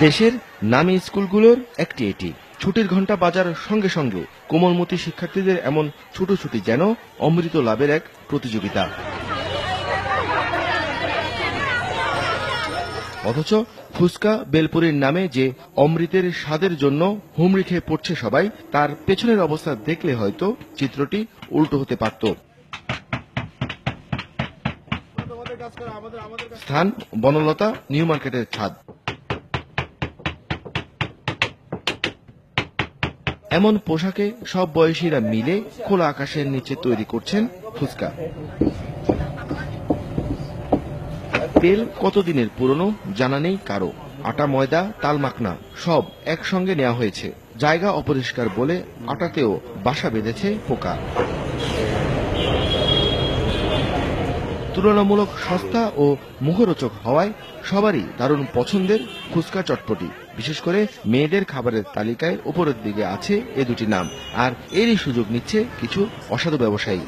দেশের নামী স্কুলগুলোর একটি এটি। ছুটির ঘণ্টা বাজার সঙ্গে সঙ্গে কোমলমতি শিক্ষার্থীদের এমন ছুটোছুটি যেন অমৃত লাভের এক প্রতিযোগিতা। অথচ ফুচকা বেলপুরির নামে যে অমৃতের স্বাদের জন্য হুমড়ি খেয়ে পড়ছে সবাই, তার পেছনের অবস্থা দেখলে হয়তো চিত্রটি উল্টো হতে পারত। স্থান বনলতা নিউ মার্কেটের ছাদ। এমন পোশাকে সব বয়সীরা মিলে খোলা আকাশের নিচে তৈরি করছেন ফুচকা। তেল কতদিনের পুরনো জানা নেই কারো। আটা, ময়দা, তাল মাখনা সব একসঙ্গে নেওয়া হয়েছে। জায়গা অপরিষ্কার বলে আটাতেও বাসা বেঁধেছে পোকা। তুলনামূলক সস্তা ও মুখরোচক হওয়ায় সবারই দারুণ পছন্দের ফুচকা চটপটি। বিশেষ করে মেয়েদের খাবারের তালিকায় উপরের দিকে আছে এ দুটি নাম। আর এরই সুযোগ নিচ্ছে কিছু অসাধু ব্যবসায়ী।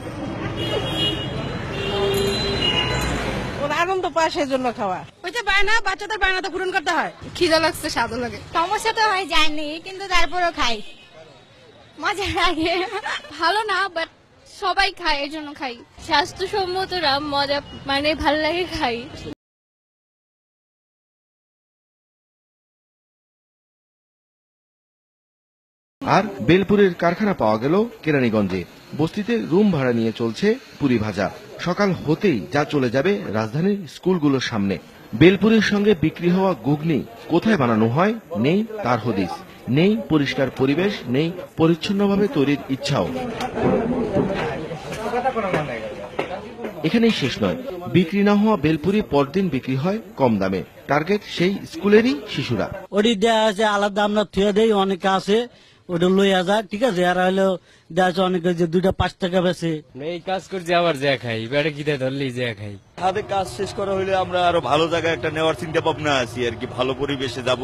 আনন্দ পায় সেই জন্য খাওয়া। ওইটা বায়না, বাচ্চাদের বায়না তো পূরণ করতে হয়। খিদা লাগছে, স্বাদও লাগে। সমস্যা তো হয় যায়নি, কিন্তু তারপরেও খাই, মজা লাগে। ভালো না, বাট সবাই খায়, এর জন্য খাই। স্বাস্থ্যসম্মতরা মজা মানে ভালো লাগে খাই। আর বেলপুরের কারখানা পাওয়া গেল কেরানীগঞ্জে। বস্তিতে রুম ভাড়া নিয়ে চলছে পুরি ভাজা। সকাল হতেই যা চলে যাবে রাজধানীর স্কুলগুলোর সামনে। বেলপুরির সঙ্গে বিক্রি হওয়া ঘুগনি কোথায় বানানো হয় নেই তার হদিস। নেই পরিষ্কার পরিবেশ, নেই পরিচ্ছন্নভাবে তৈরির ইচ্ছাও। এখানেই শেষ নয়, বিক্রি না হওয়া বেলপুরি পরদিন বিক্রি হয় কম দামে। টার্গেট সেই স্কুলেরই শিশুরা। ওটি দেওয়া আছে আলাদা, আমরা থুয়ে দেই, অনেকে আছে ওটা লইয়া যায়, ঠিক আছে। আর হলো দেওয়া আছে অনেকে যে 2-5 টাকা বেছে। এই কাজ করছি আবার যা খাই, বেড়ে কিনে ধরলেই যা খাই। হাতে কাজ শেষ করা হইলে আমরা আরো ভালো জায়গায় একটা নেওয়ার চিন্তা ভাবনা আছি আর কি, ভালো পরিবেশে যাব।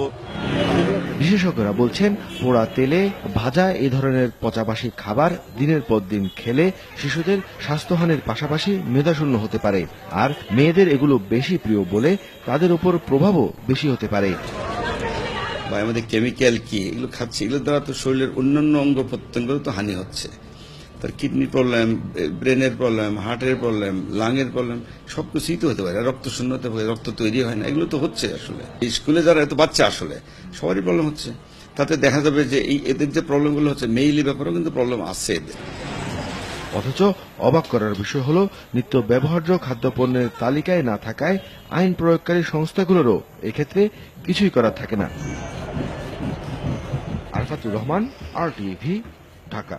বিশেষজ্ঞরা বলছেন, পোড়া তেলে ভাজা এই ধরনের পচাবাসী খাবার দিনের পর দিন খেলে শিশুদের স্বাস্থ্যহানির পাশাপাশি মেধাশূন্য হতে পারে। আর মেয়েদের এগুলো বেশি প্রিয় বলে তাদের উপর প্রভাবও বেশি হতে পারে। বা আমাদের কেমিক্যাল কি এগুলো খাচ্ছি, এগুলো দ্বারা তো শরীরের অন্যান্য অঙ্গ প্রত্যঙ্গের তো হানি হচ্ছে। তার কিডনির প্রবলেম, ব্রেনের প্রবলেম, হার্টের প্রবলেম, লাংয়ের প্রবলেম সব কিছুই তো হতে পারে। রক্ত শূন্যতা, রক্ত তৈরি হয় না, এগুলো তো হচ্ছে। আসলে স্কুলে যারা এত বাচ্চা আসলে সবারই প্রবলেম হচ্ছে। তাতে দেখা যাবে যে এই এদের যে প্রবলেমগুলো হচ্ছে মেইলি ব্যাপারেও কিন্তু প্রবলেম আছে এদের। অথচ অবাক করার বিষয় হলো, নিত্য ব্যবহার্য খাদ্যপণ্যের তালিকায় না থাকায় আইন প্রয়োগকারী সংস্থাগুলোরও এক্ষেত্রে কিছুই করার থাকে না। আরফাতুর রহমান, RTV, ঢাকা।